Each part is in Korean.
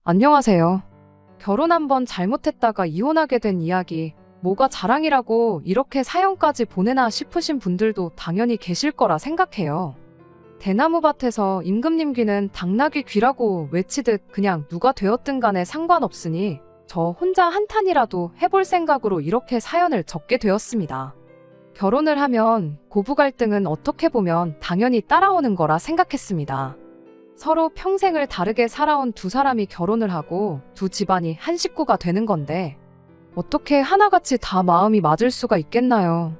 안녕하세요. 결혼 한 번 잘못했다가 이혼하게 된 이야기, 뭐가 자랑이라고 이렇게 사연까지 보내나 싶으신 분들도 당연히 계실 거라 생각해요. 대나무밭에서 임금님 귀는 당나귀 귀라고 외치듯 그냥 누가 되었든 간에 상관없으니 저 혼자 한탄이라도 해볼 생각으로 이렇게 사연을 적게 되었습니다. 결혼을 하면 고부 갈등은 어떻게 보면 당연히 따라오는 거라 생각했습니다. 서로 평생을 다르게 살아온 두 사람이 결혼을 하고 두 집안이 한 식구가 되는 건데 어떻게 하나같이 다 마음이 맞을 수가 있겠나요?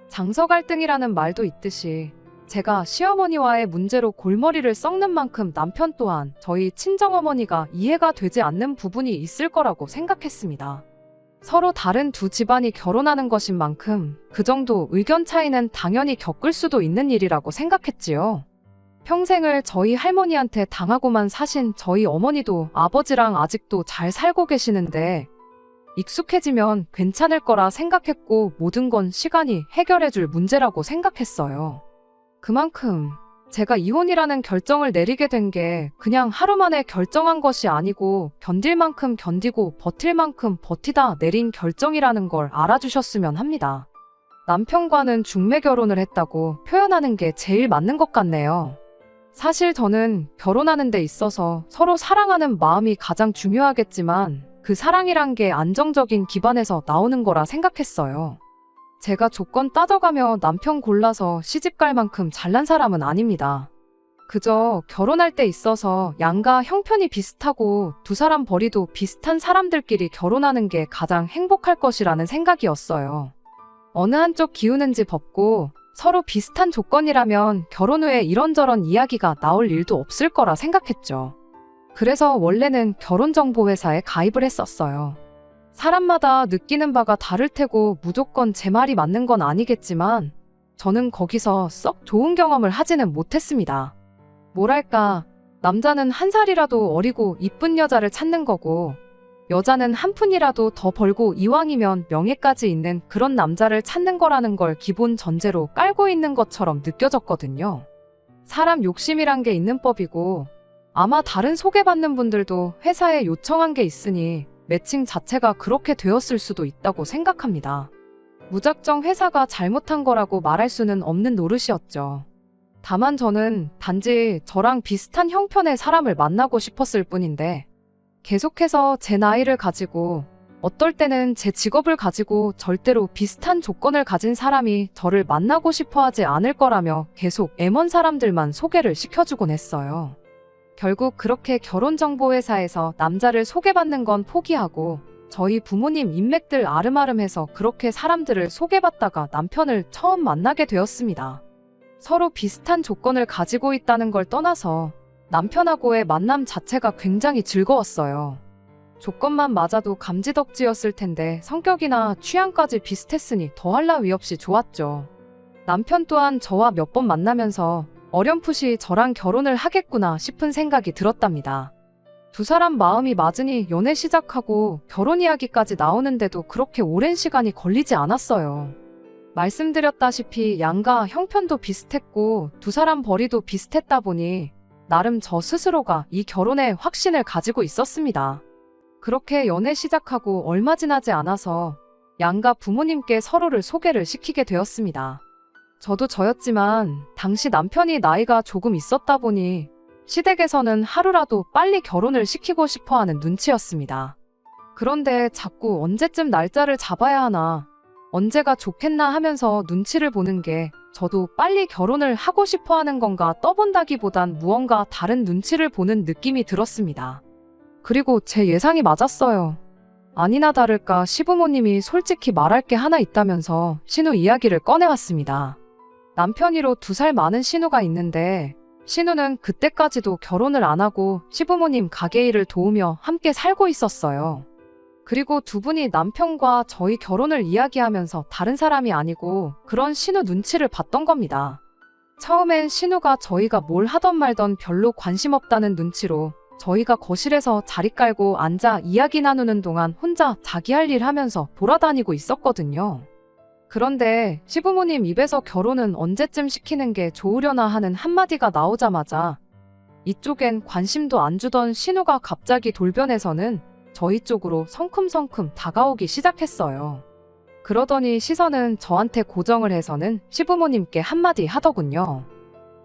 장서 갈등이라는 말도 있듯이 제가 시어머니와의 문제로 골머리를 썩는 만큼 남편 또한 저희 친정어머니가 이해가 되지 않는 부분이 있을 거라고 생각했습니다. 서로 다른 두 집안이 결혼하는 것인 만큼 그 정도 의견 차이는 당연히 겪을 수도 있는 일이라고 생각했지요. 평생을 저희 할머니한테 당하고만 사신 저희 어머니도 아버지랑 아직도 잘 살고 계시는데 익숙해지면 괜찮을 거라 생각했고 모든 건 시간이 해결해줄 문제라고 생각했어요. 그만큼 제가 이혼이라는 결정을 내리게 된 게 그냥 하루 만에 결정한 것이 아니고 견딜 만큼 견디고 버틸 만큼 버티다 내린 결정이라는 걸 알아주셨으면 합니다. 남편과는 중매 결혼을 했다고 표현하는 게 제일 맞는 것 같네요. 사실 저는 결혼하는 데 있어서 서로 사랑하는 마음이 가장 중요하겠지만 그 사랑이란 게 안정적인 기반에서 나오는 거라 생각했어요. 제가 조건 따져가며 남편 골라서 시집갈 만큼 잘난 사람은 아닙니다. 그저 결혼할 때 있어서 양가 형편이 비슷하고 두 사람 벌이도 비슷한 사람들끼리 결혼하는 게 가장 행복할 것이라는 생각이었어요. 어느 한쪽 기우는지 법고 서로 비슷한 조건이라면 결혼 후에 이런저런 이야기가 나올 일도 없을 거라 생각했죠. 그래서 원래는 결혼정보회사에 가입을 했었어요. 사람마다 느끼는 바가 다를 테고 무조건 제 말이 맞는 건 아니겠지만 저는 거기서 썩 좋은 경험을 하지는 못했습니다. 뭐랄까, 남자는 한 살이라도 어리고 이쁜 여자를 찾는 거고 여자는 한 푼이라도 더 벌고 이왕이면 명예까지 있는 그런 남자를 찾는 거라는 걸 기본 전제로 깔고 있는 것처럼 느껴졌거든요. 사람 욕심이란 게 있는 법이고 아마 다른 소개받는 분들도 회사에 요청한 게 있으니 매칭 자체가 그렇게 되었을 수도 있다고 생각합니다. 무작정 회사가 잘못한 거라고 말할 수는 없는 노릇이었죠. 다만 저는 단지 저랑 비슷한 형편의 사람을 만나고 싶었을 뿐인데 계속해서 제 나이를 가지고 어떨 때는 제 직업을 가지고 절대로 비슷한 조건을 가진 사람이 저를 만나고 싶어 하지 않을 거라며 계속 M1 사람들만 소개를 시켜주곤 했어요. 결국 그렇게 결혼정보회사에서 남자를 소개받는 건 포기하고 저희 부모님 인맥들 아름아름해서 그렇게 사람들을 소개받다가 남편을 처음 만나게 되었습니다. 서로 비슷한 조건을 가지고 있다는 걸 떠나서 남편하고의 만남 자체가 굉장히 즐거웠어요. 조건만 맞아도 감지덕지였을 텐데 성격이나 취향까지 비슷했으니 더할 나위 없이 좋았죠. 남편 또한 저와 몇 번 만나면서 어렴풋이 저랑 결혼을 하겠구나 싶은 생각이 들었답니다. 두 사람 마음이 맞으니 연애 시작하고 결혼 이야기까지 나오는데도 그렇게 오랜 시간이 걸리지 않았어요. 말씀드렸다시피 양가 형편도 비슷했고 두 사람 벌이도 비슷했다 보니 나름 저 스스로가 이 결혼에 확신을 가지고 있었습니다. 그렇게 연애 시작하고 얼마 지나지 않아서 양가 부모님께 서로를 소개를 시키게 되었습니다. 저도 저였지만 당시 남편이 나이가 조금 있었다 보니 시댁에서는 하루라도 빨리 결혼을 시키고 싶어하는 눈치였습니다. 그런데 자꾸 언제쯤 날짜를 잡아야 하나, 언제가 좋겠나 하면서 눈치를 보는 게 저도 빨리 결혼을 하고 싶어 하는 건가 떠본다기보단 무언가 다른 눈치를 보는 느낌이 들었습니다. 그리고 제 예상이 맞았어요. 아니나 다를까 시부모님이 솔직히 말할 게 하나 있다면서 신우 이야기를 꺼내왔습니다. 남편이로 2살 많은 신우가 있는데 신우는 그때까지도 결혼을 안 하고 시부모님 가게 일을 도우며 함께 살고 있었어요. 그리고 두 분이 남편과 저희 결혼을 이야기하면서 다른 사람이 아니고 그런 신우 눈치를 봤던 겁니다. 처음엔 신우가 저희가 뭘 하던 말던 별로 관심 없다는 눈치로 저희가 거실에서 자리 깔고 앉아 이야기 나누는 동안 혼자 자기 할 일 하면서 돌아다니고 있었거든요. 그런데 시부모님 입에서 결혼은 언제쯤 시키는 게 좋으려나 하는 한마디가 나오자마자 이쪽엔 관심도 안 주던 신우가 갑자기 돌변해서는 저희 쪽으로 성큼성큼 다가오기 시작했어요. 그러더니 시선은 저한테 고정을 해서는 시부모님께 한마디 하더군요.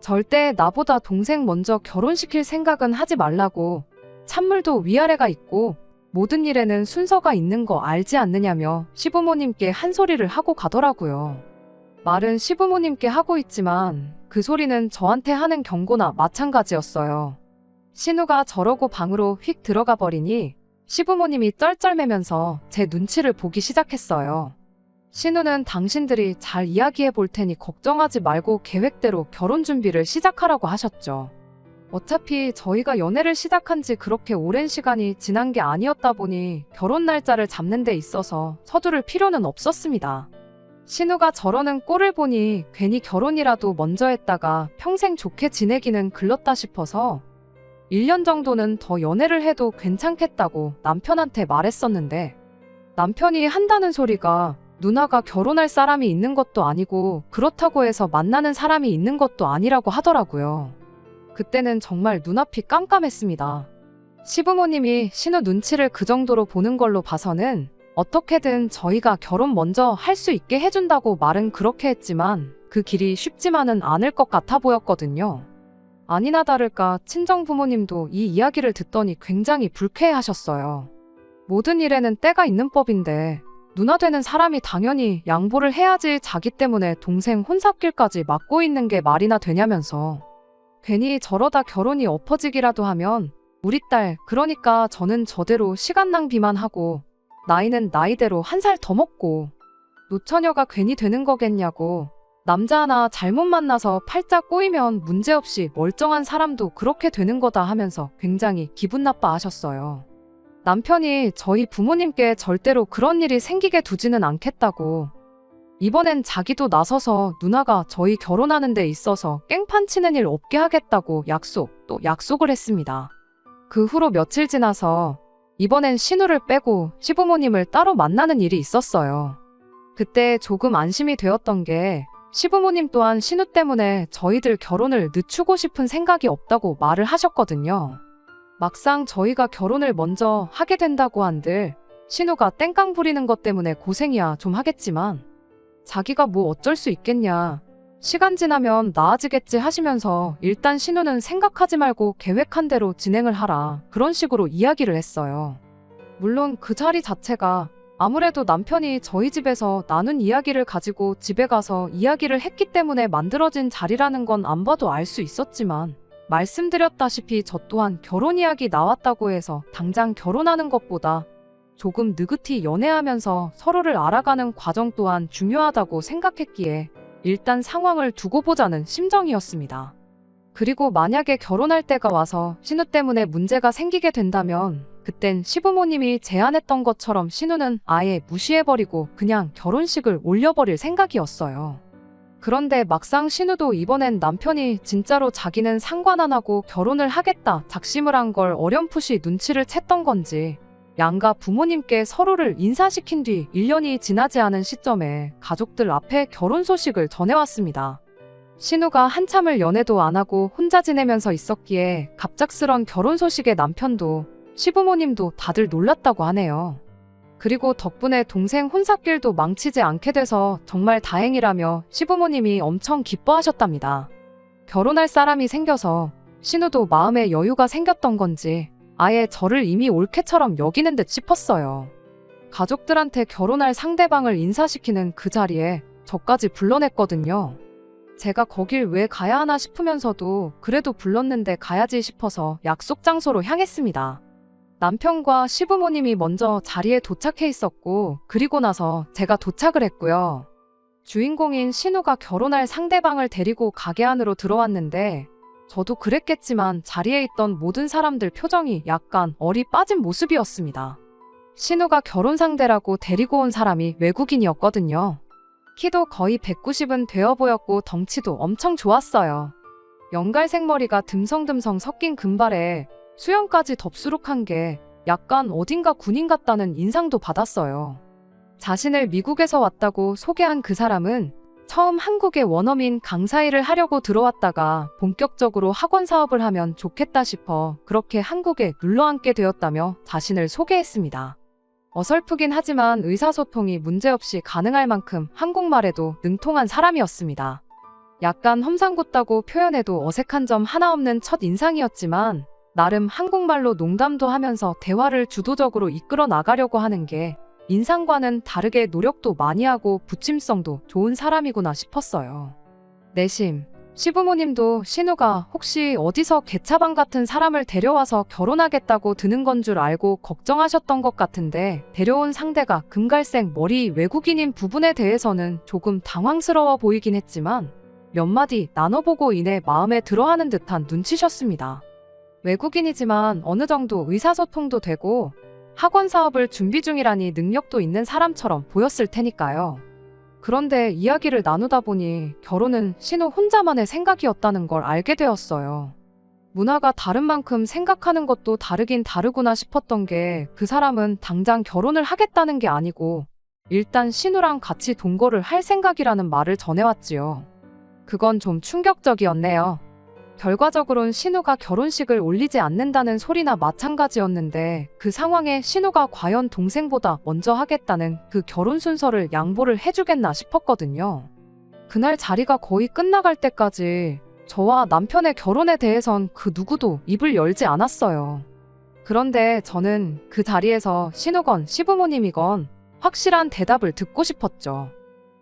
절대 나보다 동생 먼저 결혼시킬 생각은 하지 말라고. 찬물도 위아래가 있고 모든 일에는 순서가 있는 거 알지 않느냐며 시부모님께 한 소리를 하고 가더라고요. 말은 시부모님께 하고 있지만 그 소리는 저한테 하는 경고나 마찬가지였어요. 신우가 저러고 방으로 휙 들어가 버리니 시부모님이 쩔쩔매면서 제 눈치를 보기 시작했어요. 신우는 당신들이 잘 이야기해 볼 테니 걱정하지 말고 계획대로 결혼 준비를 시작하라고 하셨죠. 어차피 저희가 연애를 시작한 지 그렇게 오랜 시간이 지난 게 아니었다 보니 결혼 날짜를 잡는 데 있어서 서두를 필요는 없었습니다. 신우가 저러는 꼴을 보니 괜히 결혼이라도 먼저 했다가 평생 좋게 지내기는 글렀다 싶어서 1년 정도는 더 연애를 해도 괜찮겠다고 남편한테 말했었는데 남편이 한다는 소리가 누나가 결혼할 사람이 있는 것도 아니고 그렇다고 해서 만나는 사람이 있는 것도 아니라고 하더라고요. 그때는 정말 눈앞이 깜깜했습니다. 시부모님이 신우 눈치를 그 정도로 보는 걸로 봐서는 어떻게든 저희가 결혼 먼저 할 수 있게 해준다고 말은 그렇게 했지만 그 길이 쉽지만은 않을 것 같아 보였거든요. 아니나 다를까 친정 부모님도 이 이야기를 듣더니 굉장히 불쾌해하셨어요. 모든 일에는 때가 있는 법인데 누나 되는 사람이 당연히 양보를 해야지 자기 때문에 동생 혼사길까지 막고 있는 게 말이나 되냐면서 괜히 저러다 결혼이 엎어지기라도 하면 우리 딸 그러니까 저는 저대로 시간 낭비만 하고 나이는 나이대로 한 살 더 먹고 노처녀가 괜히 되는 거겠냐고 남자 하나 잘못 만나서 팔자 꼬이면 문제없이 멀쩡한 사람도 그렇게 되는 거다 하면서 굉장히 기분 나빠하셨어요. 남편이 저희 부모님께 절대로 그런 일이 생기게 두지는 않겠다고 이번엔 자기도 나서서 누나가 저희 결혼하는 데 있어서 깽판 치는 일 없게 하겠다고 또 약속을 했습니다. 그 후로 며칠 지나서 이번엔 신우를 빼고 시부모님을 따로 만나는 일이 있었어요. 그때 조금 안심이 되었던 게 시부모님 또한 신우 때문에 저희들 결혼을 늦추고 싶은 생각이 없다고 말을 하셨거든요. 막상 저희가 결혼을 먼저 하게 된다고 한들 신우가 땡깡 부리는 것 때문에 고생이야 좀 하겠지만 자기가 뭐 어쩔 수 있겠냐. 시간 지나면 나아지겠지 하시면서 일단 신우는 생각하지 말고 계획한 대로 진행을 하라. 그런 식으로 이야기를 했어요. 물론 그 자리 자체가 아무래도 남편이 저희 집에서 나눈 이야기를 가지고 집에 가서 이야기를 했기 때문에 만들어진 자리라는 건 안 봐도 알 수 있었지만 말씀드렸다시피 저 또한 결혼 이야기 나왔다고 해서 당장 결혼하는 것보다 조금 느긋이 연애하면서 서로를 알아가는 과정 또한 중요하다고 생각했기에 일단 상황을 두고 보자는 심정이었습니다. 그리고 만약에 결혼할 때가 와서 신우 때문에 문제가 생기게 된다면 그땐 시부모님이 제안했던 것처럼 신우는 아예 무시해버리고 그냥 결혼식을 올려버릴 생각이었어요. 그런데 막상 신우도 이번엔 남편이 진짜로 자기는 상관 안 하고 결혼을 하겠다 작심을 한 걸 어렴풋이 눈치를 챘던 건지 양가 부모님께 서로를 인사시킨 뒤 1년이 지나지 않은 시점에 가족들 앞에 결혼 소식을 전해왔습니다. 신우가 한참을 연애도 안 하고 혼자 지내면서 있었기에 갑작스런 결혼 소식에 남편도 시부모님도 다들 놀랐다고 하네요. 그리고 덕분에 동생 혼사길도 망치지 않게 돼서 정말 다행이라며 시부모님이 엄청 기뻐하셨답니다. 결혼할 사람이 생겨서 신우도 마음에 여유가 생겼던 건지 아예 저를 이미 올케처럼 여기는 듯 싶었어요. 가족들한테 결혼할 상대방을 인사시키는 그 자리에 저까지 불러냈거든요. 제가 거길 왜 가야 하나 싶으면서도 그래도 불렀는데 가야지 싶어서 약속 장소로 향했습니다. 남편과 시부모님이 먼저 자리에 도착해 있었고 그리고 나서 제가 도착을 했고요. 주인공인 신우가 결혼할 상대방을 데리고 가게 안으로 들어왔는데 저도 그랬겠지만 자리에 있던 모든 사람들 표정이 약간 얼이 빠진 모습이었습니다. 신우가 결혼 상대라고 데리고 온 사람이 외국인이었거든요. 키도 거의 190은 되어 보였고 덩치도 엄청 좋았어요. 연갈색 머리가 듬성듬성 섞인 금발에 수염까지 덥수룩한 게 약간 어딘가 군인 같다는 인상도 받았어요. 자신을 미국에서 왔다고 소개한 그 사람은 처음 한국에 원어민 강사 일을 하려고 들어왔다가 본격적으로 학원 사업을 하면 좋겠다 싶어 그렇게 한국에 눌러앉게 되었다며 자신을 소개했습니다. 어설프긴 하지만 의사소통이 문제없이 가능할 만큼 한국말에도 능통한 사람이었습니다. 약간 험상궂다고 표현해도 어색한 점 하나 없는 첫 인상이었지만 나름 한국말로 농담도 하면서 대화를 주도적으로 이끌어 나가려고 하는 게 인상과는 다르게 노력도 많이 하고 부침성도 좋은 사람이구나 싶었어요. 내심 시부모님도 신우가 혹시 어디서 개차반 같은 사람을 데려와서 결혼하겠다고 드는 건 줄 알고 걱정하셨던 것 같은데 데려온 상대가 금갈색 머리 외국인인 부분에 대해서는 조금 당황스러워 보이긴 했지만 몇 마디 나눠보고 이내 마음에 들어하는 듯한 눈치셨습니다. 외국인이지만 어느 정도 의사소통도 되고 학원 사업을 준비 중이라니 능력도 있는 사람처럼 보였을 테니까요. 그런데 이야기를 나누다 보니 결혼은 신우 혼자만의 생각이었다는 걸 알게 되었어요. 문화가 다른 만큼 생각하는 것도 다르긴 다르구나 싶었던 게 그 사람은 당장 결혼을 하겠다는 게 아니고 일단 신우랑 같이 동거를 할 생각이라는 말을 전해왔지요. 그건 좀 충격적이었네요. 결과적으로는 신우가 결혼식을 올리지 않는다는 소리나 마찬가지였는데 그 상황에 신우가 과연 동생보다 먼저 하겠다는 그 결혼 순서를 양보를 해주겠나 싶었거든요. 그날 자리가 거의 끝나갈 때까지 저와 남편의 결혼에 대해선 그 누구도 입을 열지 않았어요. 그런데 저는 그 자리에서 신우건 시부모님이건 확실한 대답을 듣고 싶었죠.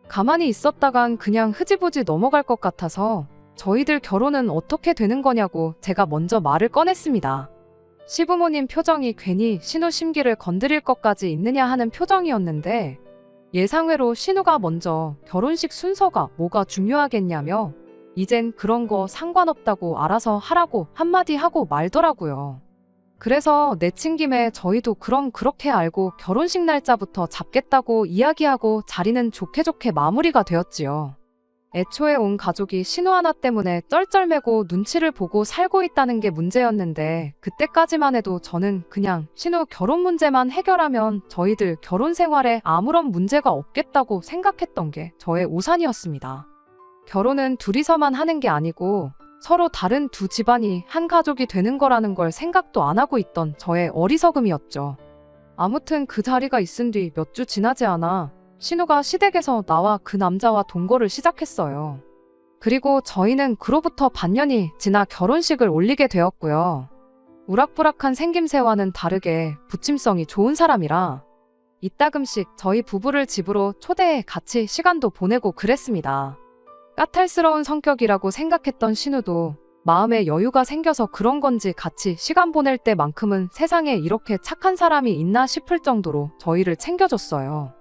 가만히 있었다간 그냥 흐지부지 넘어갈 것 같아서 저희들 결혼은 어떻게 되는 거냐고 제가 먼저 말을 꺼냈습니다. 시부모님 표정이 괜히 신우 심기를 건드릴 것까지 있느냐 하는 표정이었는데 예상외로 신우가 먼저 결혼식 순서가 뭐가 중요하겠냐며 이젠 그런 거 상관없다고 알아서 하라고 한마디 하고 말더라고요. 그래서 내친 김에 저희도 그럼 그렇게 알고 결혼식 날짜부터 잡겠다고 이야기하고 자리는 좋게 좋게 마무리가 되었지요. 애초에 온 가족이 신우 하나 때문에 쩔쩔매고 눈치를 보고 살고 있다는 게 문제였는데 그때까지만 해도 저는 그냥 신우 결혼 문제만 해결하면 저희들 결혼 생활에 아무런 문제가 없겠다고 생각했던 게 저의 우산이었습니다. 결혼은 둘이서만 하는 게 아니고 서로 다른 두 집안이 한 가족이 되는 거라는 걸 생각도 안 하고 있던 저의 어리석음이었죠. 아무튼 그 자리가 있은 뒤 몇 주 지나지 않아 신우가 시댁에서 나와 그 남자와 동거를 시작했어요. 그리고 저희는 그로부터 반년이 지나 결혼식을 올리게 되었고요. 우락부락한 생김새와는 다르게 부침성이 좋은 사람이라 이따금씩 저희 부부를 집으로 초대해 같이 시간도 보내고 그랬습니다. 까탈스러운 성격이라고 생각했던 신우도 마음에 여유가 생겨서 그런 건지 같이 시간 보낼 때만큼은 세상에 이렇게 착한 사람이 있나 싶을 정도로 저희를 챙겨줬어요.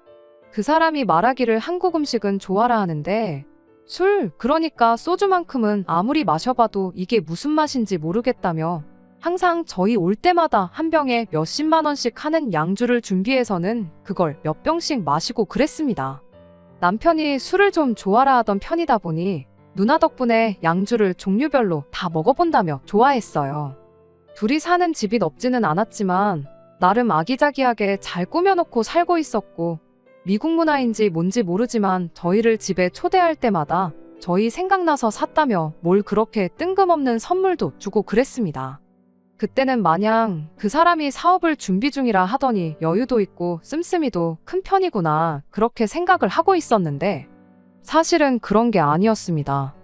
그 사람이 말하기를 한국 음식은 좋아라 하는데 술, 그러니까 소주만큼은 아무리 마셔봐도 이게 무슨 맛인지 모르겠다며 항상 저희 올 때마다 한 병에 몇십만 원씩 하는 양주를 준비해서는 그걸 몇 병씩 마시고 그랬습니다. 남편이 술을 좀 좋아라 하던 편이다 보니 누나 덕분에 양주를 종류별로 다 먹어본다며 좋아했어요. 둘이 사는 집이 넓지는 않았지만 나름 아기자기하게 잘 꾸며놓고 살고 있었고 미국 문화인지 뭔지 모르지만 저희를 집에 초대할 때마다 저희 생각나서 샀다며 뭘 그렇게 뜬금없는 선물도 주고 그랬습니다. 그때는 마냥 그 사람이 사업을 준비 중이라 하더니 여유도 있고 씀씀이도 큰 편이구나 그렇게 생각을 하고 있었는데 사실은 그런 게 아니었습니다.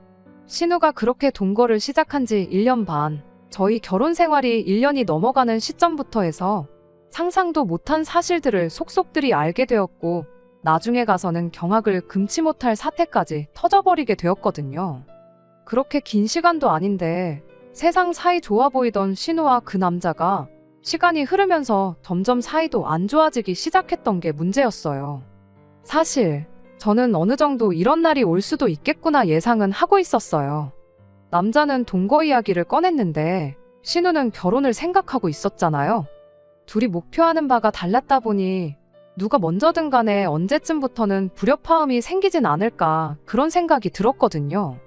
신우가 그렇게 동거를 시작한 지 1년 반, 저희 결혼 생활이 1년이 넘어가는 시점부터 해서 상상도 못한 사실들을 속속들이 알게 되었고 나중에 가서는 경악을 금치 못할 사태까지 터져버리게 되었거든요. 그렇게 긴 시간도 아닌데 세상 사이 좋아 보이던 신우와 그 남자가 시간이 흐르면서 점점 사이도 안 좋아지기 시작했던 게 문제였어요. 사실 저는 어느 정도 이런 날이 올 수도 있겠구나 예상은 하고 있었어요. 남자는 동거 이야기를 꺼냈는데 신우는 결혼을 생각하고 있었잖아요. 둘이 목표하는 바가 달랐다 보니 누가 먼저든 간에 언제쯤부터는 불협화음이 생기진 않을까 그런 생각이 들었거든요.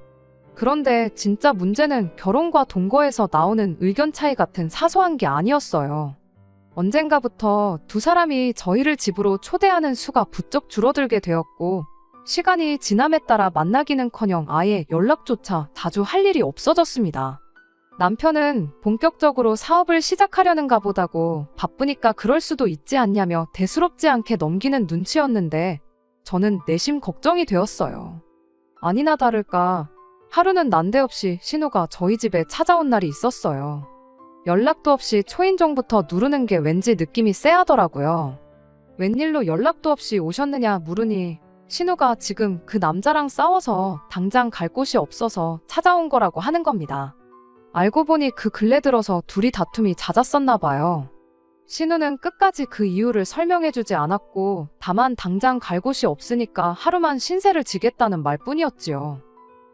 그런데 진짜 문제는 결혼과 동거에서 나오는 의견 차이 같은 사소한 게 아니었어요. 언젠가부터 두 사람이 저희를 집으로 초대하는 수가 부쩍 줄어들게 되었고 시간이 지남에 따라 만나기는커녕 아예 연락조차 자주 할 일이 없어졌습니다. 남편은 본격적으로 사업을 시작하려는가 보다고 바쁘니까 그럴 수도 있지 않냐며 대수롭지 않게 넘기는 눈치였는데 저는 내심 걱정이 되었어요. 아니나 다를까 하루는 난데없이 신우가 저희 집에 찾아온 날이 있었어요. 연락도 없이 초인종부터 누르는 게 왠지 느낌이 쎄하더라고요. 웬일로 연락도 없이 오셨느냐 물으니 신우가 지금 그 남자랑 싸워서 당장 갈 곳이 없어서 찾아온 거라고 하는 겁니다. 알고 보니 그 근래 들어서 둘이 다툼이 잦았었나 봐요. 신우는 끝까지 그 이유를 설명해주지 않았고 다만 당장 갈 곳이 없으니까 하루만 신세를 지겠다는 말뿐이었지요.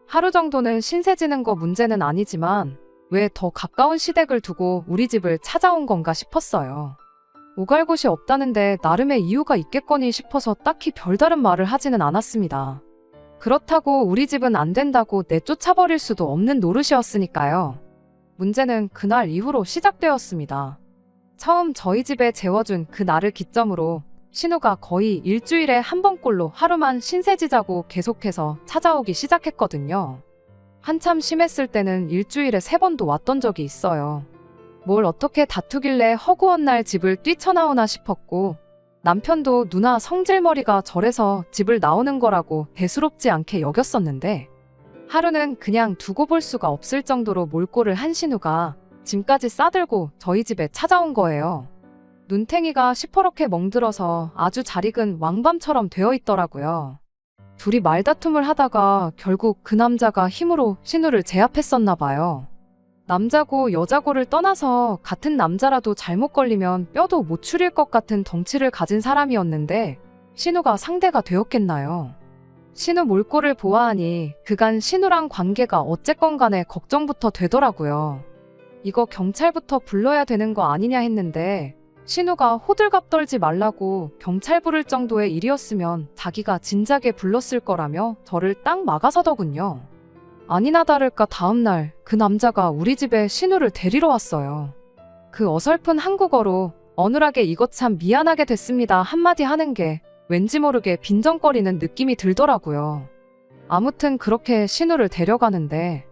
하루 정도는 신세 지는 거 문제는 아니지만 왜 더 가까운 시댁을 두고 우리 집을 찾아온 건가 싶었어요. 오갈 곳이 없다는데 나름의 이유가 있겠거니 싶어서 딱히 별다른 말을 하지는 않았습니다. 그렇다고 우리 집은 안 된다고 내쫓아버릴 수도 없는 노릇이었으니까요. 문제는 그날 이후로 시작되었습니다. 처음 저희 집에 재워준 그 날을 기점으로 신우가 거의 일주일에 한 번꼴로 하루만 신세지자고 계속해서 찾아오기 시작했거든요. 한참 심했을 때는 일주일에 3번도 왔던 적이 있어요. 뭘 어떻게 다투길래 허구한 날 집을 뛰쳐나오나 싶었고 남편도 누나 성질머리가 저래서 집을 나오는 거라고 대수롭지 않게 여겼었는데 하루는 그냥 두고 볼 수가 없을 정도로 몰골을 한 신우가 짐까지 싸들고 저희 집에 찾아온 거예요. 눈탱이가 시퍼렇게 멍들어서 아주 잘 익은 왕밤처럼 되어 있더라고요. 둘이 말다툼을 하다가 결국 그 남자가 힘으로 신우를 제압했었나 봐요. 남자고 여자고를 떠나서 같은 남자라도 잘못 걸리면 뼈도 못 추릴 것 같은 덩치를 가진 사람이었는데 신우가 상대가 되었겠나요? 신우 몰골을 보아하니 그간 신우랑 관계가 어쨌건 간에 걱정부터 되더라고요. 이거 경찰부터 불러야 되는 거 아니냐 했는데 신우가 호들갑 떨지 말라고 경찰 부를 정도의 일이었으면 자기가 진작에 불렀을 거라며 저를 딱 막아서더군요. 아니나 다를까 다음날 그 남자가 우리 집에 신우를 데리러 왔어요. 그 어설픈 한국어로 어눌하게 이것 참 미안하게 됐습니다 한마디 하는 게 왠지 모르게 빈정거리는 느낌이 들더라고요. 아무튼 그렇게 신우를 데려가는데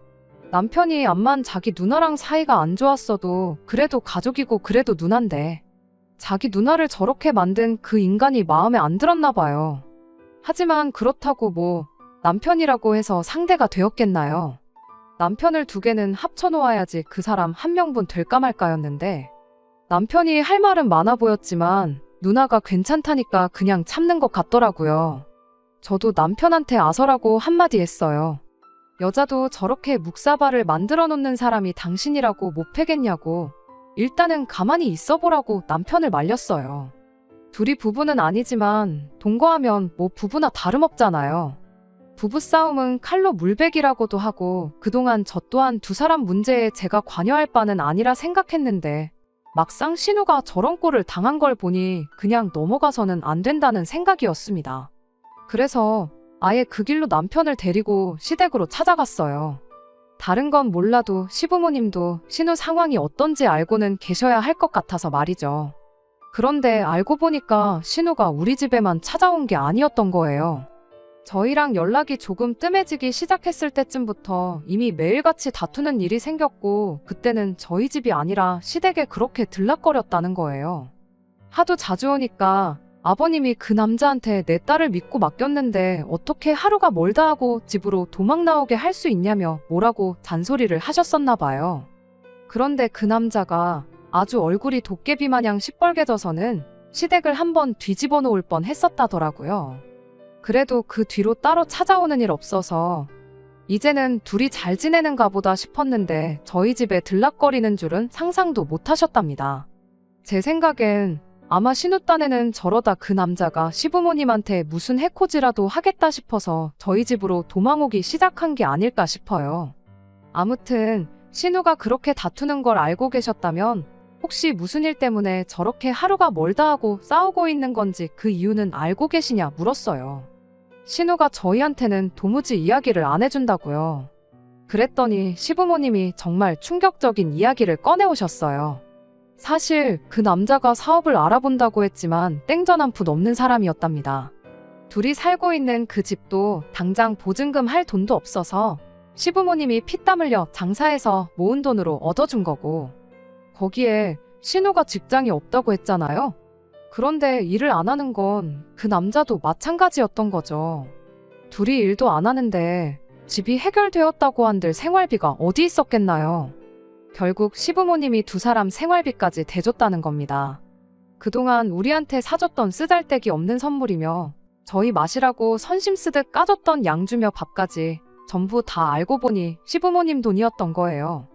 남편이 암만 자기 누나랑 사이가 안 좋았어도 그래도 가족이고 그래도 누난데 자기 누나를 저렇게 만든 그 인간이 마음에 안 들었나 봐요. 하지만 그렇다고 뭐 남편이라고 해서 상대가 되었겠나요? 남편을 2개는 합쳐놓아야지 그 사람 1명분 될까 말까였는데 남편이 할 말은 많아 보였지만 누나가 괜찮다니까 그냥 참는 것 같더라고요. 저도 남편한테 아서라고 한마디 했어요. 여자도 저렇게 묵사발을 만들어 놓는 사람이 당신이라고 못 패겠냐고 일단은 가만히 있어보라고 남편을 말렸어요. 둘이 부부는 아니지만 동거하면 뭐 부부나 다름없잖아요. 부부싸움은 칼로 물베기라고도 하고 그동안 저 또한 두 사람 문제에 제가 관여할 바는 아니라 생각했는데 막상 신우가 저런 꼴을 당한 걸 보니 그냥 넘어가서는 안 된다는 생각이었습니다. 그래서 아예 그 길로 남편을 데리고 시댁으로 찾아갔어요. 다른 건 몰라도 시부모님도 신우 상황이 어떤지 알고는 계셔야 할 것 같아서 말이죠. 그런데 알고 보니까 신우가 우리 집에만 찾아온 게 아니었던 거예요. 저희랑 연락이 조금 뜸해지기 시작했을 때쯤부터 이미 매일같이 다투는 일이 생겼고 그때는 저희 집이 아니라 시댁에 그렇게 들락거렸다는 거예요. 하도 자주 오니까 아버님이 그 남자한테 내 딸을 믿고 맡겼는데 어떻게 하루가 멀다 하고 집으로 도망 나오게 할 수 있냐며 뭐라고 잔소리를 하셨었나 봐요. 그런데 그 남자가 아주 얼굴이 도깨비 마냥 시뻘개져서는 시댁을 한번 뒤집어 놓을 뻔 했었다더라고요. 그래도 그 뒤로 따로 찾아오는 일 없어서 이제는 둘이 잘 지내는가 보다 싶었는데 저희 집에 들락거리는 줄은 상상도 못 하셨답니다. 제 생각엔 아마 신우 딴에는 저러다 그 남자가 시부모님한테 무슨 해코지라도 하겠다 싶어서 저희 집으로 도망오기 시작한 게 아닐까 싶어요. 아무튼 신우가 그렇게 다투는 걸 알고 계셨다면 혹시 무슨 일 때문에 저렇게 하루가 멀다 하고 싸우고 있는 건지 그 이유는 알고 계시냐 물었어요. 신우가 저희한테는 도무지 이야기를 안 해준다고요. 그랬더니 시부모님이 정말 충격적인 이야기를 꺼내오셨어요. 사실 그 남자가 사업을 알아본다고 했지만 땡전 한 푼 없는 사람이었답니다. 둘이 살고 있는 그 집도 당장 보증금 할 돈도 없어서 시부모님이 피땀 흘려 장사해서 모은 돈으로 얻어준 거고, 거기에 신우가 직장이 없다고 했잖아요. 그런데 일을 안 하는 건 그 남자도 마찬가지였던 거죠. 둘이 일도 안 하는데 집이 해결되었다고 한들 생활비가 어디 있었겠나요? 결국 시부모님이 두 사람 생활비까지 대줬다는 겁니다. 그동안 우리한테 사줬던 쓰잘데기 없는 선물이며 저희 마시라고 선심 쓰듯 까줬던 양주며 밥까지 전부 다 알고 보니 시부모님 돈이었던 거예요.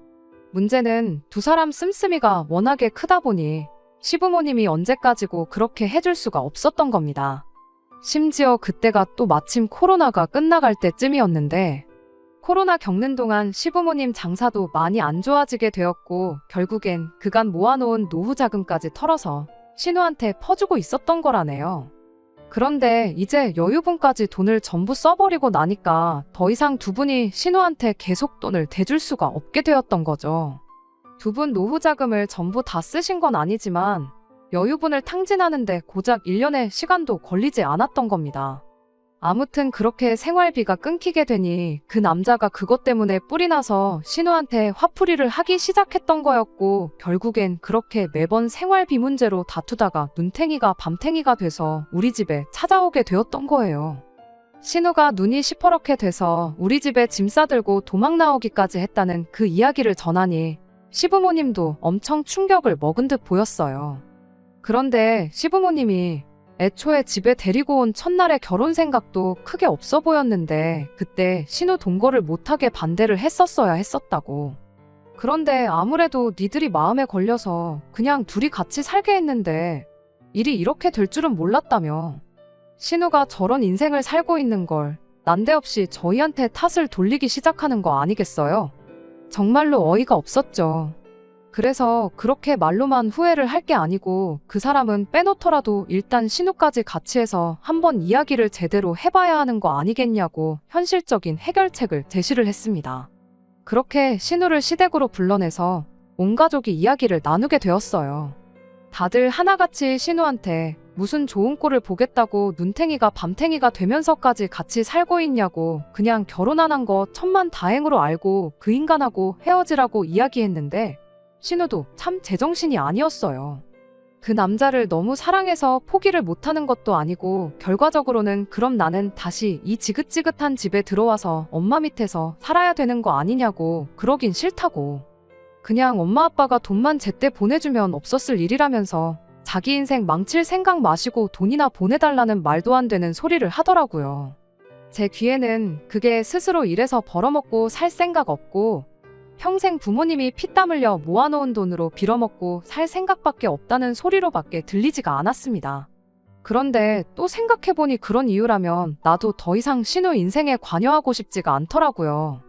문제는 두 사람 씀씀이가 워낙에 크다 보니 시부모님이 언제까지고 그렇게 해줄 수가 없었던 겁니다. 심지어 그때가 또 마침 코로나가 끝나갈 때쯤이었는데, 코로나 겪는 동안 시부모님 장사도 많이 안 좋아지게 되었고 결국엔 그간 모아놓은 노후 자금까지 털어서 신우한테 퍼주고 있었던 거라네요. 그런데 이제 여유분까지 돈을 전부 써버리고 나니까 더 이상 두 분이 신우한테 계속 돈을 대줄 수가 없게 되었던 거죠. 두 분 노후 자금을 전부 다 쓰신 건 아니지만 여유분을 탕진하는데 고작 1년의 시간도 걸리지 않았던 겁니다. 아무튼 그렇게 생활비가 끊기게 되니 그 남자가 그것 때문에 뿔이 나서 신우한테 화풀이를 하기 시작했던 거였고, 결국엔 그렇게 매번 생활비 문제로 다투다가 눈탱이가 밤탱이가 돼서 우리 집에 찾아오게 되었던 거예요. 신우가 눈이 시퍼렇게 돼서 우리 집에 짐 싸들고 도망 나오기까지 했다는 그 이야기를 전하니 시부모님도 엄청 충격을 먹은 듯 보였어요. 그런데 시부모님이 애초에 집에 데리고 온 첫날의 결혼 생각도 크게 없어 보였는데 그때 신우 동거를 못하게 반대를 했었어야 했었다고. 그런데 아무래도 니들이 마음에 걸려서 그냥 둘이 같이 살게 했는데 일이 이렇게 될 줄은 몰랐다며. 신우가 저런 인생을 살고 있는 걸 난데없이 저희한테 탓을 돌리기 시작하는 거 아니겠어요? 정말로 어이가 없었죠. 그래서 그렇게 말로만 후회를 할 게 아니고 그 사람은 빼놓더라도 일단 신우까지 같이 해서 한번 이야기를 제대로 해봐야 하는 거 아니겠냐고 현실적인 해결책을 제시를 했습니다. 그렇게 신우를 시댁으로 불러내서 온 가족이 이야기를 나누게 되었어요. 다들 하나같이 신우한테 무슨 좋은 꼴을 보겠다고 눈탱이가 밤탱이가 되면서까지 같이 살고 있냐고 그냥 결혼 안 한 거 천만다행으로 알고 그 인간하고 헤어지라고 이야기했는데 신우도 참 제정신이 아니었어요. 그 남자를 너무 사랑해서 포기를 못하는 것도 아니고 결과적으로는 그럼 나는 다시 이 지긋지긋한 집에 들어와서 엄마 밑에서 살아야 되는 거 아니냐고 그러긴 싫다고. 그냥 엄마 아빠가 돈만 제때 보내주면 없었을 일이라면서 자기 인생 망칠 생각 마시고 돈이나 보내달라는 말도 안 되는 소리를 하더라고요. 제 귀에는 그게 스스로 일해서 벌어먹고 살 생각 없고 평생 부모님이 피땀 흘려 모아놓은 돈으로 빌어먹고 살 생각밖에 없다는 소리로밖에 들리지가 않았습니다. 그런데 또 생각해보니 그런 이유라면 나도 더 이상 신우 인생에 관여하고 싶지가 않더라고요.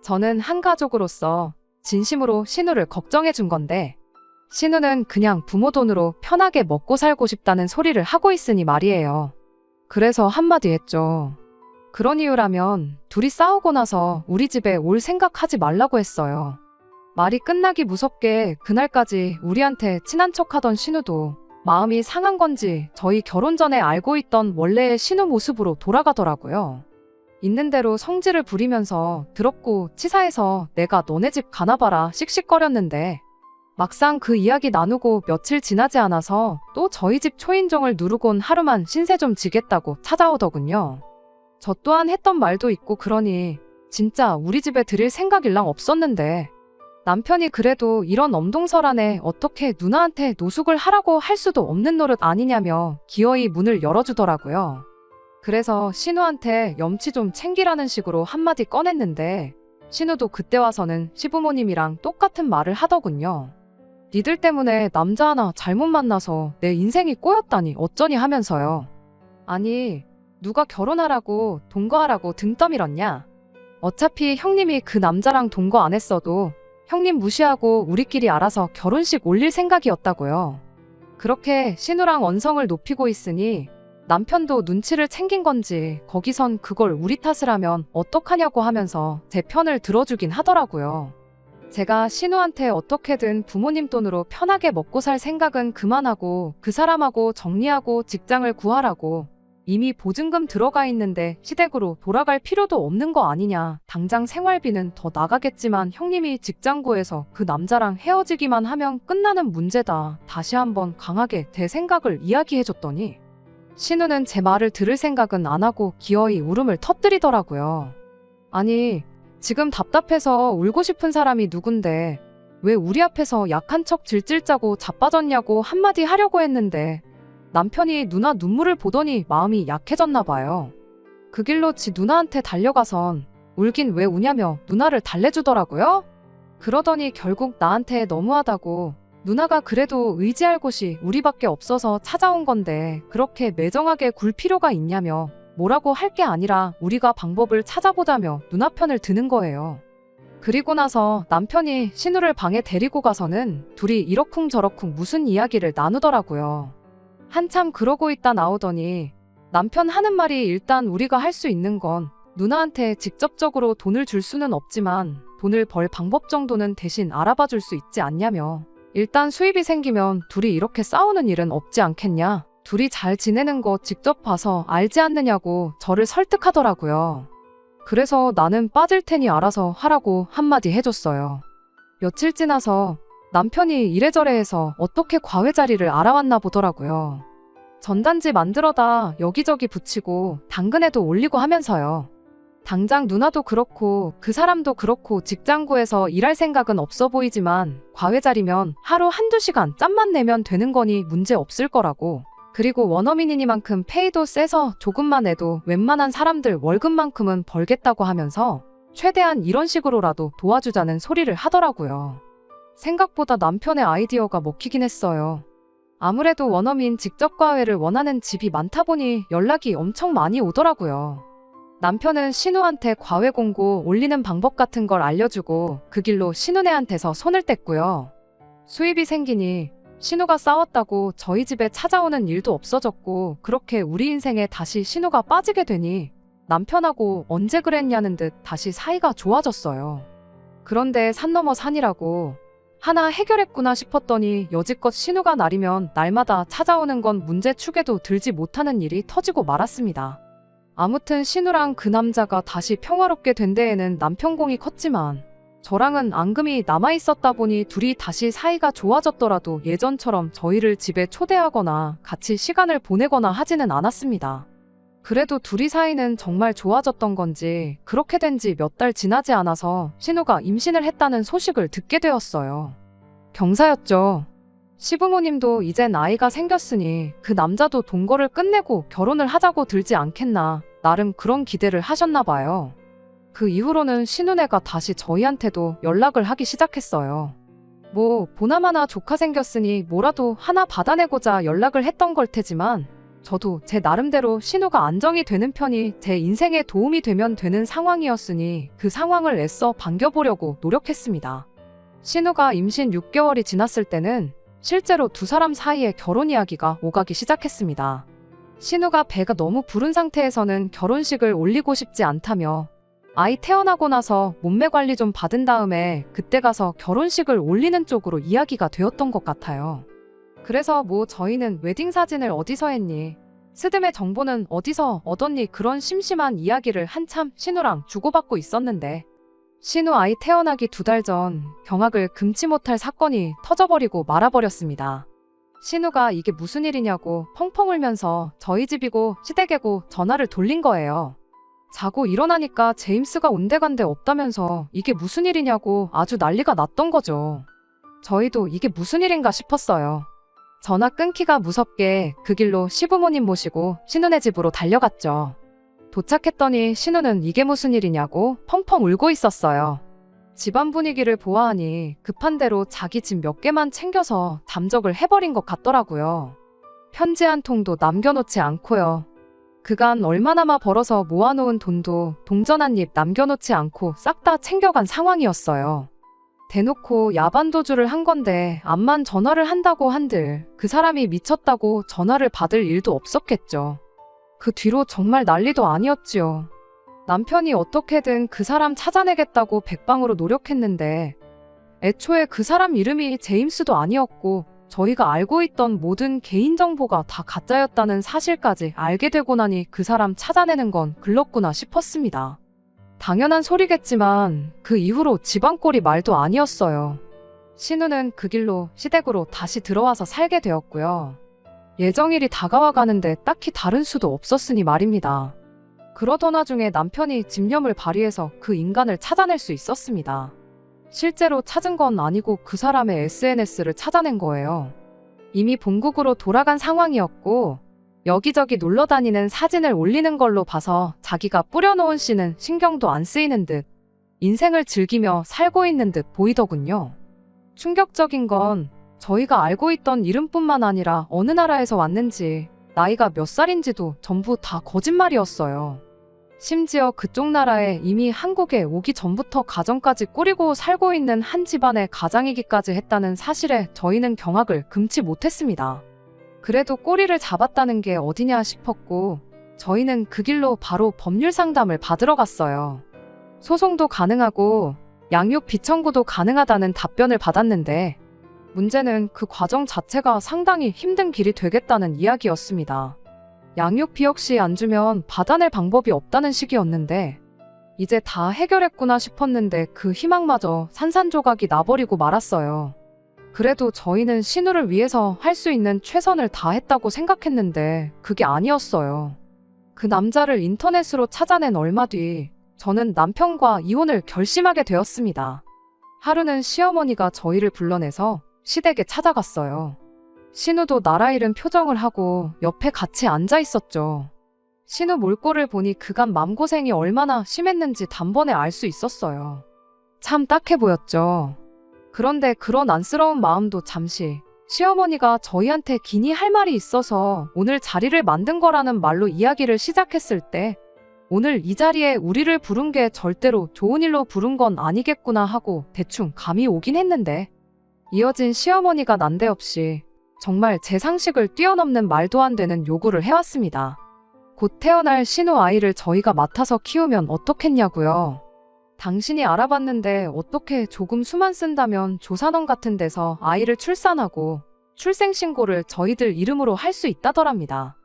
저는 한 가족으로서 진심으로 신우를 걱정해준 건데 신우는 그냥 부모 돈으로 편하게 먹고 살고 싶다는 소리를 하고 있으니 말이에요. 그래서 한마디 했죠. 그런 이유라면 둘이 싸우고 나서 우리 집에 올 생각하지 말라고 했어요. 말이 끝나기 무섭게 그날까지 우리한테 친한 척하던 신우도 마음이 상한 건지 저희 결혼 전에 알고 있던 원래의 신우 모습으로 돌아가더라고요. 있는 대로 성질을 부리면서 더럽고 치사해서 내가 너네 집 가나봐라 씩씩거렸는데 막상 그 이야기 나누고 며칠 지나지 않아서 또 저희 집 초인종을 누르곤 하루만 신세 좀 지겠다고 찾아오더군요. 저 또한 했던 말도 있고 그러니 진짜 우리 집에 들일 생각일랑 없었는데 남편이 그래도 이런 엄동설안에 어떻게 누나한테 노숙을 하라고 할 수도 없는 노릇 아니냐며 기어이 문을 열어주더라고요. 그래서 신우한테 염치 좀 챙기라는 식으로 한마디 꺼냈는데 신우도 그때 와서는 시부모님이랑 똑같은 말을 하더군요. 니들 때문에 남자 하나 잘못 만나서 내 인생이 꼬였다니 어쩌니 하면서요. 아니 누가 결혼하라고 동거하라고 등 떠밀었냐? 어차피 형님이 그 남자랑 동거 안 했어도 형님 무시하고 우리끼리 알아서 결혼식 올릴 생각이었다고요. 그렇게 신우랑 언성을 높이고 있으니 남편도 눈치를 챙긴 건지 거기선 그걸 우리 탓을 하면 어떡하냐고 하면서 제 편을 들어주긴 하더라고요. 제가 신우한테 어떻게든 부모님 돈으로 편하게 먹고 살 생각은 그만하고 그 사람하고 정리하고 직장을 구하라고 이미 보증금 들어가 있는데 시댁으로 돌아갈 필요도 없는 거 아니냐. 당장 생활비는 더 나가겠지만 형님이 직장 구해서 그 남자랑 헤어지기만 하면 끝나는 문제다. 다시 한번 강하게 대 생각을 이야기해줬더니 신우는 제 말을 들을 생각은 안 하고 기어이 울음을 터뜨리더라고요. 아니, 지금 답답해서 울고 싶은 사람이 누군데 왜 우리 앞에서 약한 척 질질 짜고 자빠졌냐고 한마디 하려고 했는데 남편이 누나 눈물을 보더니 마음이 약해졌나 봐요. 그 길로 지 누나한테 달려가선 울긴 왜 우냐며 누나를 달래주더라고요. 그러더니 결국 나한테 너무하다고 누나가 그래도 의지할 곳이 우리밖에 없어서 찾아온 건데 그렇게 매정하게 굴 필요가 있냐며 뭐라고 할 게 아니라 우리가 방법을 찾아보자며 누나 편을 드는 거예요. 그리고 나서 남편이 신우를 방에 데리고 가서는 둘이 이러쿵저러쿵 무슨 이야기를 나누더라고요. 한참 그러고 있다 나오더니 남편 하는 말이 일단 우리가 할 수 있는 건 누나한테 직접적으로 돈을 줄 수는 없지만 돈을 벌 방법 정도는 대신 알아봐 줄 수 있지 않냐며 일단 수입이 생기면 둘이 이렇게 싸우는 일은 없지 않겠냐. 둘이 잘 지내는 거 직접 봐서 알지 않느냐고 저를 설득하더라고요. 그래서 나는 빠질 테니 알아서 하라고 한마디 해줬어요. 며칠 지나서 남편이 이래저래 해서 어떻게 과외 자리를 알아왔나 보더라고요. 전단지 만들어다 여기저기 붙이고 당근에도 올리고 하면서요. 당장 누나도 그렇고 그 사람도 그렇고 직장 구해서 일할 생각은 없어 보이지만 과외 자리면 하루 한두 시간 짬만 내면 되는 거니 문제 없을 거라고. 그리고 원어민이니만큼 페이도 세서 조금만 해도 웬만한 사람들 월급만큼은 벌겠다고 하면서 최대한 이런 식으로라도 도와주자는 소리를 하더라고요. 생각보다 남편의 아이디어가 먹히긴 했어요. 아무래도 원어민 직접 과외를 원하는 집이 많다 보니 연락이 엄청 많이 오더라고요. 남편은 신우한테 과외 공고 올리는 방법 같은 걸 알려주고 그 길로 신우네한테서 손을 뗐고요. 수입이 생기니 신우가 싸웠다고 저희 집에 찾아오는 일도 없어졌고 그렇게 우리 인생에 다시 신우가 빠지게 되니 남편하고 언제 그랬냐는 듯 다시 사이가 좋아졌어요. 그런데 산 넘어 산이라고 하나 해결했구나 싶었더니 여지껏 신우가 날이면 날마다 찾아오는 건 문제축에도 들지 못하는 일이 터지고 말았습니다. 아무튼 신우랑 그 남자가 다시 평화롭게 된 데에는 남편 공이 컸지만 저랑은 앙금이 남아있었다 보니 둘이 다시 사이가 좋아졌더라도 예전처럼 저희를 집에 초대하거나 같이 시간을 보내거나 하지는 않았습니다. 그래도 둘이 사이는 정말 좋아졌던 건지 그렇게 된 지 몇 달 지나지 않아서 신우가 임신을 했다는 소식을 듣게 되었어요. 경사였죠. 시부모님도 이젠 아이가 생겼으니 그 남자도 동거를 끝내고 결혼을 하자고 들지 않겠나 나름 그런 기대를 하셨나 봐요. 그 이후로는 신우네가 다시 저희한테도 연락을 하기 시작했어요. 뭐 보나마나 조카 생겼으니 뭐라도 하나 받아내고자 연락을 했던 걸 테지만 저도 제 나름대로 신우가 안정이 되는 편이 제 인생에 도움이 되면 되는 상황이었으니 그 상황을 애써 반겨보려고 노력했습니다. 신우가 임신 6개월이 지났을 때는 실제로 두 사람 사이에 결혼 이야기가 오가기 시작했습니다. 신우가 배가 너무 부른 상태에서는 결혼식을 올리고 싶지 않다며 아이 태어나고 나서 몸매 관리 좀 받은 다음에 그때 가서 결혼식을 올리는 쪽으로 이야기가 되었던 것 같아요. 그래서 뭐 저희는 웨딩 사진을 어디서 했니? 스드메 정보는 어디서 얻었니? 그런 심심한 이야기를 한참 신우랑 주고받고 있었는데 신우 아이 태어나기 2달 전 경악을 금치 못할 사건이 터져버리고 말아버렸습니다. 신우가 이게 무슨 일이냐고 펑펑 울면서 저희 집이고 시댁이고 전화를 돌린 거예요. 자고 일어나니까 제임스가 온데간데 없다면서 이게 무슨 일이냐고 아주 난리가 났던 거죠. 저희도 이게 무슨 일인가 싶었어요. 전화 끊기가 무섭게 그 길로 시부모님 모시고 신우네 집으로 달려갔죠. 도착했더니 신우는 이게 무슨 일이냐고 펑펑 울고 있었어요. 집안 분위기를 보아하니 급한 대로 자기 집 몇 개만 챙겨서 잠적을 해버린 것 같더라고요. 편지 한 통도 남겨놓지 않고요. 그간 얼마나마 벌어서 모아놓은 돈도 동전 한 입 남겨놓지 않고 싹 다 챙겨간 상황이었어요. 대놓고 야반도주를 한 건데 암만 전화를 한다고 한들 그 사람이 미쳤다고 전화를 받을 일도 없었겠죠. 그 뒤로 정말 난리도 아니었지요. 남편이 어떻게든 그 사람 찾아내겠다고 백방으로 노력했는데 애초에 그 사람 이름이 제임스도 아니었고 저희가 알고 있던 모든 개인정보가 다 가짜였다는 사실까지 알게 되고 나니 그 사람 찾아내는 건 글렀구나 싶었습니다. 당연한 소리겠지만 그 이후로 집안 꼴이 말도 아니었어요. 신우는 그 길로 시댁으로 다시 들어와서 살게 되었고요. 예정일이 다가와 가는데 딱히 다른 수도 없었으니 말입니다. 그러던 와중에 남편이 집념을 발휘해서 그 인간을 찾아낼 수 있었습니다. 실제로 찾은 건 아니고 그 사람의 SNS를 찾아낸 거예요. 이미 본국으로 돌아간 상황이었고 여기저기 놀러다니는 사진을 올리는 걸로 봐서 자기가 뿌려놓은 씨는 신경도 안 쓰이는 듯 인생을 즐기며 살고 있는 듯 보이더군요. 충격적인 건 저희가 알고 있던 이름뿐만 아니라 어느 나라에서 왔는지 나이가 몇 살인지도 전부 다 거짓말이었어요. 심지어 그쪽 나라에 이미 한국에 오기 전부터 가정까지 꾸리고 살고 있는 한 집안의 가장이기까지 했다는 사실에 저희는 경악을 금치 못했습니다. 그래도 꼬리를 잡았다는 게 어디냐 싶었고 저희는 그 길로 바로 법률 상담을 받으러 갔어요. 소송도 가능하고 양육 비청구도 가능하다는 답변을 받았는데 문제는 그 과정 자체가 상당히 힘든 길이 되겠다는 이야기였습니다. 양육비 역시 안 주면 받아낼 방법이 없다는 식이었는데 이제 다 해결했구나 싶었는데 그 희망마저 산산조각이 나버리고 말았어요. 그래도 저희는 신우를 위해서 할 수 있는 최선을 다했다고 생각했는데 그게 아니었어요. 그 남자를 인터넷으로 찾아낸 얼마 뒤 저는 남편과 이혼을 결심하게 되었습니다. 하루는 시어머니가 저희를 불러내서 시댁에 찾아갔어요. 신우도 나라 잃은 표정을 하고 옆에 같이 앉아 있었죠. 신우 몰골을 보니 그간 맘고생이 얼마나 심했는지 단번에 알 수 있었어요. 참 딱해 보였죠. 그런데 그런 안쓰러운 마음도 잠시 시어머니가 저희한테 기니 할 말이 있어서 오늘 자리를 만든 거라는 말로 이야기를 시작했을 때 오늘 이 자리에 우리를 부른 게 절대로 좋은 일로 부른 건 아니겠구나 하고 대충 감이 오긴 했는데 이어진 시어머니가 난데없이 정말 제 상식을 뛰어넘는 말도 안 되는 요구를 해왔습니다. 곧 태어날 신우 아이를 저희가 맡아서 키우면 어떻겠냐고요. 당신이 알아봤는데 어떻게 조금 수만 쓴다면 조산원 같은 데서 아이를 출산하고 출생신고를 저희들 이름으로 할 수 있다더랍니다.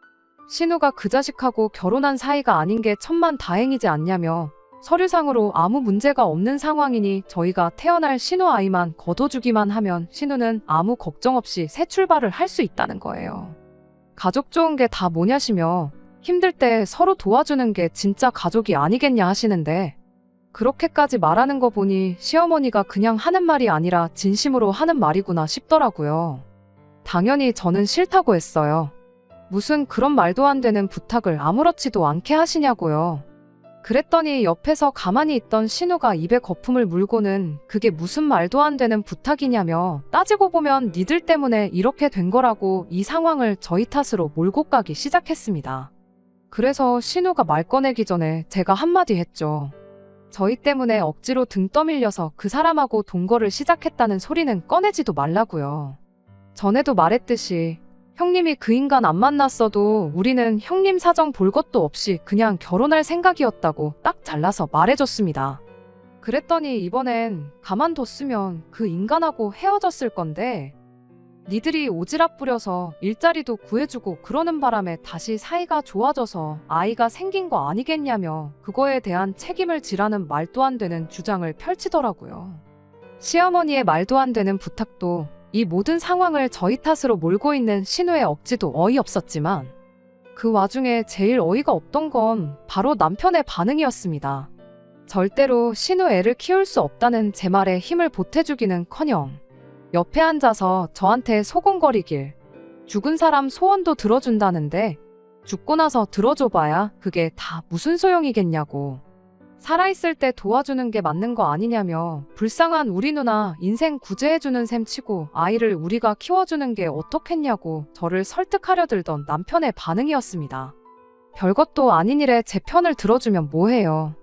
신우가 그 자식하고 결혼한 사이가 아닌 게 천만다행이지 않냐며 서류상으로 아무 문제가 없는 상황이니 저희가 태어날 신우 아이만 거둬주기만 하면 신우는 아무 걱정 없이 새 출발을 할 수 있다는 거예요. 가족 좋은 게 다 뭐냐시며 힘들 때 서로 도와주는 게 진짜 가족이 아니겠냐 하시는데 그렇게까지 말하는 거 보니 시어머니가 그냥 하는 말이 아니라 진심으로 하는 말이구나 싶더라고요. 당연히 저는 싫다고 했어요. 무슨 그런 말도 안 되는 부탁을 아무렇지도 않게 하시냐고요. 그랬더니 옆에서 가만히 있던 신우가 입에 거품을 물고는 그게 무슨 말도 안 되는 부탁이냐며 따지고 보면 니들 때문에 이렇게 된 거라고 이 상황을 저희 탓으로 몰고 가기 시작했습니다. 그래서 신우가 말 꺼내기 전에 제가 한마디 했죠. 저희 때문에 억지로 등 떠밀려서 그 사람하고 동거를 시작했다는 소리는 꺼내지도 말라고요. 전에도 말했듯이 형님이 그 인간 안 만났어도 우리는 형님 사정 볼 것도 없이 그냥 결혼할 생각이었다고 딱 잘라서 말해줬습니다. 그랬더니 이번엔 가만뒀으면 그 인간하고 헤어졌을 건데 니들이 오지랖 부려서 일자리도 구해주고 그러는 바람에 다시 사이가 좋아져서 아이가 생긴 거 아니겠냐며 그거에 대한 책임을 지라는 말도 안 되는 주장을 펼치더라고요. 시어머니의 말도 안 되는 부탁도 이 모든 상황을 저희 탓으로 몰고 있는 신우의 억지도 어이없었지만 그 와중에 제일 어이가 없던 건 바로 남편의 반응이었습니다. 절대로 신우 애를 키울 수 없다는 제 말에 힘을 보태주기는커녕 옆에 앉아서 저한테 소곤거리길 죽은 사람 소원도 들어준다는데 죽고 나서 들어줘봐야 그게 다 무슨 소용이겠냐고 살아있을 때 도와주는 게 맞는 거 아니냐며 불쌍한 우리 누나 인생 구제해주는 셈 치고 아이를 우리가 키워주는 게 어떻겠냐고 저를 설득하려 들던 남편의 반응이었습니다. 별것도 아닌 일에 제 편을 들어주면 뭐해요.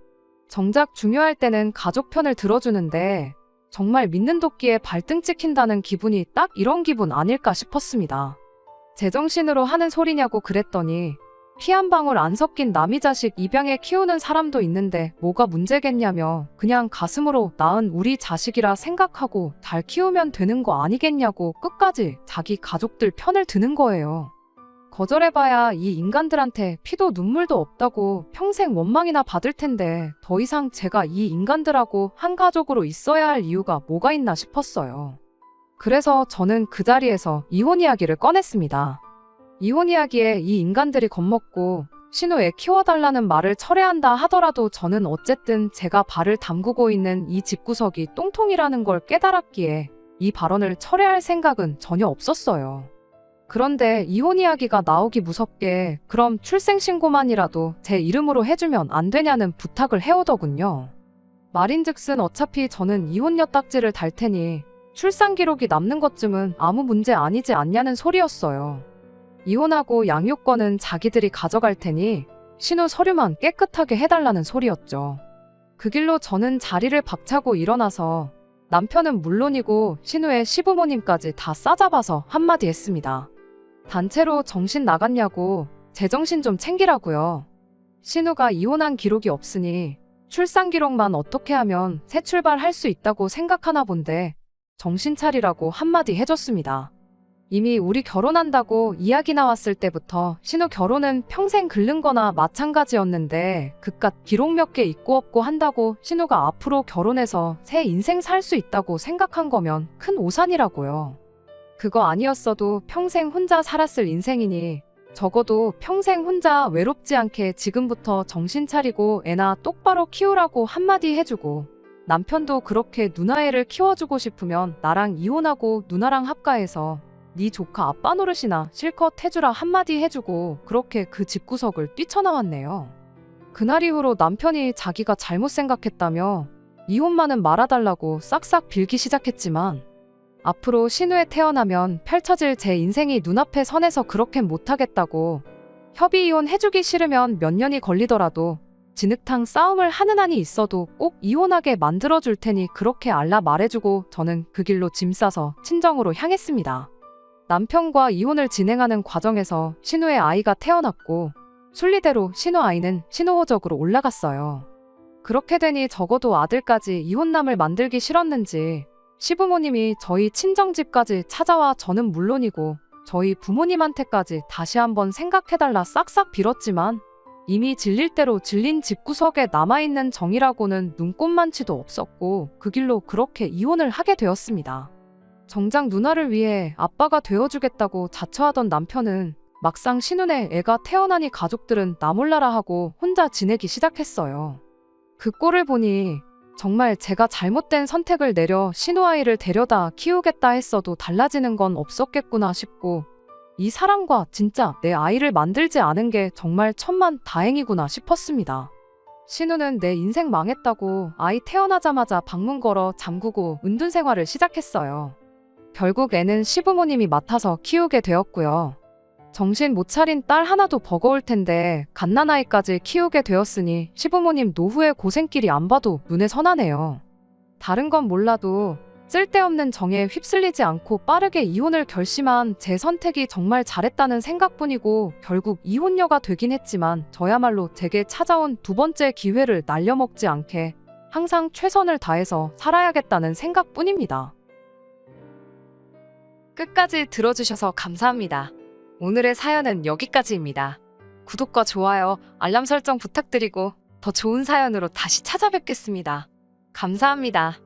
정작 중요할 때는 가족 편을 들어주는데 정말 믿는 도끼에 발등 찍힌다는 기분이 딱 이런 기분 아닐까 싶었습니다. 제정신으로 하는 소리냐고 그랬더니 피 한 방울 안 섞인 남이 자식 입양해 키우는 사람도 있는데 뭐가 문제겠냐며 그냥 가슴으로 낳은 우리 자식이라 생각하고 잘 키우면 되는 거 아니겠냐고 끝까지 자기 가족들 편을 드는 거예요. 거절해봐야 이 인간들한테 피도 눈물도 없다고 평생 원망이나 받을 텐데 더 이상 제가 이 인간들하고 한 가족으로 있어야 할 이유가 뭐가 있나 싶었어요. 그래서 저는 그 자리에서 이혼 이야기를 꺼냈습니다. 이혼 이야기에 이 인간들이 겁먹고 신우 애 키워달라는 말을 철회한다 하더라도 저는 어쨌든 제가 발을 담그고 있는 이 집구석이 똥통이라는 걸 깨달았기에 이 발언을 철회할 생각은 전혀 없었어요. 그런데 이혼 이야기가 나오기 무섭게 그럼 출생신고만이라도 제 이름으로 해주면 안 되냐는 부탁을 해오더군요. 말인즉슨 어차피 저는 이혼녀 딱지를 달 테니 출산 기록이 남는 것쯤은 아무 문제 아니지 않냐는 소리였어요. 이혼하고 양육권은 자기들이 가져갈 테니 신우 서류만 깨끗하게 해달라는 소리였죠. 그 길로 저는 자리를 박차고 일어나서 남편은 물론이고 신우의 시부모님까지 다 싸잡아서 한마디 했습니다. 단체로 정신 나갔냐고 제정신 좀 챙기라고요. 신우가 이혼한 기록이 없으니 출산 기록만 어떻게 하면 새 출발할 수 있다고 생각하나 본데 정신 차리라고 한마디 해줬습니다. 이미 우리 결혼한다고 이야기 나왔을 때부터 신우 결혼은 평생 긁는 거나 마찬가지였는데 그깟 기록 몇 개 있고 없고 한다고 신우가 앞으로 결혼해서 새 인생 살 수 있다고 생각한 거면 큰 오산이라고요. 그거 아니었어도 평생 혼자 살았을 인생이니 적어도 평생 혼자 외롭지 않게 지금부터 정신 차리고 애나 똑바로 키우라고 한마디 해주고 남편도 그렇게 누나애를 키워주고 싶으면 나랑 이혼하고 누나랑 합가해서 네 조카 아빠 노릇이나 실컷 해주라 한마디 해주고 그렇게 그 집구석을 뛰쳐나왔네요. 그날 이후로 남편이 자기가 잘못 생각했다며 이혼만은 말아달라고 싹싹 빌기 시작했지만 앞으로 신우에 태어나면 펼쳐질 제 인생이 눈앞에 선해서 그렇게 못하겠다고 협의 이혼 해주기 싫으면 몇 년이 걸리더라도 진흙탕 싸움을 하는 한이 있어도 꼭 이혼하게 만들어줄 테니 그렇게 알라 말해주고 저는 그 길로 짐 싸서 친정으로 향했습니다. 남편과 이혼을 진행하는 과정에서 신우의 아이가 태어났고 순리대로 신우 아이는 신우호적으로 올라갔어요. 그렇게 되니 적어도 아들까지 이혼남을 만들기 싫었는지 시부모님이 저희 친정집까지 찾아와 저는 물론이고 저희 부모님한테까지 다시 한번 생각해달라 싹싹 빌었지만 이미 질릴 대로 질린 집구석에 남아있는 정이라고는 눈꼽만치도 없었고 그 길로 그렇게 이혼을 하게 되었습니다. 정작 누나를 위해 아빠가 되어주겠다고 자처하던 남편은 막상 신우네 애가 태어나니 가족들은 나 몰라라 하고 혼자 지내기 시작했어요. 그 꼴을 보니 정말 제가 잘못된 선택을 내려 신우 아이를 데려다 키우겠다 했어도 달라지는 건 없었겠구나 싶고 이 사람과 진짜 내 아이를 만들지 않은 게 정말 천만 다행이구나 싶었습니다. 신우는 내 인생 망했다고 아이 태어나자마자 방문 걸어 잠그고 은둔 생활을 시작했어요. 결국 애는 시부모님이 맡아서 키우게 되었고요. 정신 못 차린 딸 하나도 버거울 텐데 갓난아이까지 키우게 되었으니 시부모님 노후의 고생길이 안 봐도 눈에 선하네요. 다른 건 몰라도 쓸데없는 정에 휩쓸리지 않고 빠르게 이혼을 결심한 제 선택이 정말 잘했다는 생각뿐이고 결국 이혼녀가 되긴 했지만 저야말로 제게 찾아온 두 번째 기회를 날려먹지 않게 항상 최선을 다해서 살아야겠다는 생각뿐입니다. 끝까지 들어주셔서 감사합니다. 오늘의 사연은 여기까지입니다. 구독과 좋아요, 알람 설정 부탁드리고 더 좋은 사연으로 다시 찾아뵙겠습니다. 감사합니다.